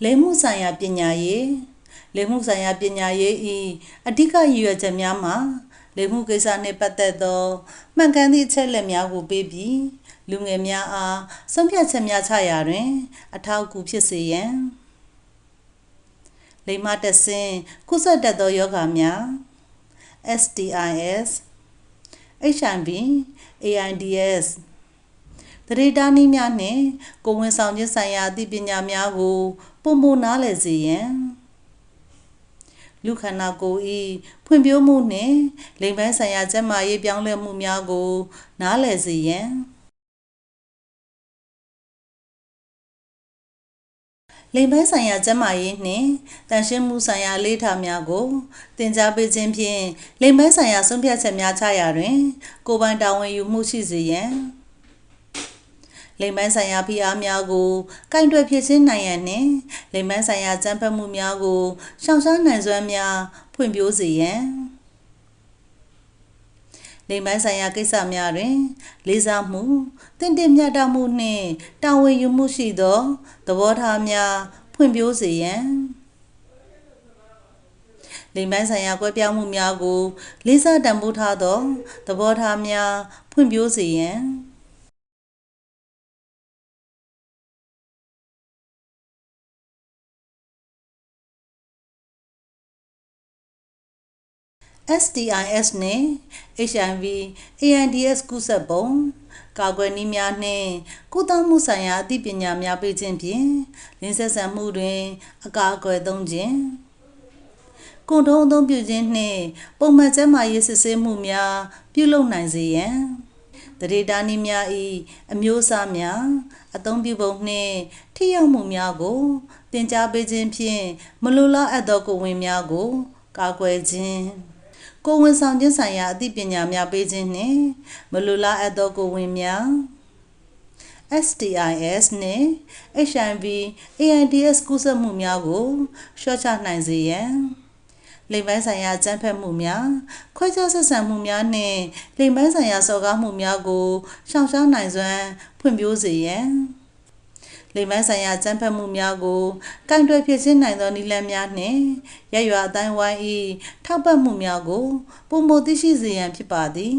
လိမ်မှုဆိုင်ရာပညာရေးလိမ်မှုဆိုင်ရာပညာရေး၏အဓိကရည်ရွယ်ချက်များမှာလိမ်မှုကိစ္စနှင့်ပတ်သက်သောမှန်ကန်သည့်အချက်အလက်များကိုပေးပြီးလူငယ်များအားဆုံးဖြတ်ချက်များချရာတွင်အထောက်အကူဖြစ်စေရန်လိမ်မတဆင့်ကူးစက်တတ်သောရောဂါများ STIs HIV AIDS သတိထားနည်းများနှင့်ကိုယ်ဝန်ဆောင်ခြင်းဆိုင်ရာအသိပညာများကိုပိုမိုနားလည်စေရန်လူခန္ဓာကိုယ်၏ဖွံ့ဖြိုးမှုနှင့်လိင်ပိုင်းဆိုင်ရာကျန်းမာရေးပြောင်းလဲမှုများကိုနားလည်စေရန်လိင်ပိုင်းဆိုင်ရာကျန်းမာရေးနှင့်တန်ရှင်းမှုဆိုင်ရာအလေးထားများကိုသင်ကြားပေးခြင်းဖြင့်လိင်ပိုင်းဆိုင်ရာဆုံးဖြတ်ချက်များချရာတွင်ကိုယ်ပိုင်တာဝန်ယူမှုရှိစေရန်လိင်ပိုင်းဆိုင်ရာဖိအားများကိုကိုင်တွယ်ဖြေရှင်းနိုင်ရန်နှင့်လိင်ပိုင်းဆိုင်ရာကြမ်းဖက်မှုများကိုရှောင်ရှားနိုင်စွမ်းများဖွံ့ဖြိုးစေရန်လိင်ပိုင်းဆိုင်ရာကိစ္စများတွင်လေးစားမှုတင့်တယ်မျှတမှုနှင့်တာဝန်ယူမှုရှိသောသဘောထားများဖွံ့ဖြိုးစေရန်လိင်ပိုင်းဆိုင်ရာကွဲပြားမှုများကိုလေးစားတန်ဖိုးထားသောသဘောထားများဖွံ့ဖြိုးစေရန်STIs နှင့် HIV AIDS ကူးစက်ပုံကာကွယ်နည်းများနှင့်ကုသမှုဆိုင်ရာအသိပညာများပေးခြင်းဖြင့်လင်းဆက်ဆံမှုတွင်အကာအကွယ်သုံးခြင်းကုန်ထုံးအသုံးပြုခြင်းနှင့်ပုံမှန်ကျန်းမာရေးစစ်ဆေးမှုများပြုလုပ်နိုင်စေရန်သတိထားနည်းများ၏အမျိုးအစားများအသုံးပြုပုံနှင့်ထိရောက်မှုများကိုသင်ကြားပေးခြင်းဖြင့်မလိုလားအပ်သောကိုယ်ဝန်များကိုကာကွယ်ခြင်းကိုယ်ဝန်ဆောင်ခြင်းဆိုင်ရာအသိပညာများပေးခြင်းနှင့်မလိုလားအပ်သောကိုယ်ဝန်များ STIs နှင့် HIV AIDS ကူးစက်မှုများကိုလျှော့ချနိုင်စေရန်လိင်ပိုင်းဆိုင်ရာကြမ်းဖက်မှုများခွဲခြားဆက်ဆံမှုများနှင့်လိင်ပိုင်းဆိုင်ရာစော်ကားမှုများကိုရှောင်ရှားနိုင်စွမ်းဖွံ့ဖြိုးစေရန်လိင်ပိုင်းဆိုင်ရာကြမ်းဖက်မှုများကိုကိုင်တွယ်ဖြေရှင်းနိုင်သောနည်းလမ်းများနှင့်ရပ်ရွာအတိုင်းဝိုင်း၏ထောက်ပံ့မှုများကိုပုံမသိရှိစေရန်ဖြစ်ပါသည်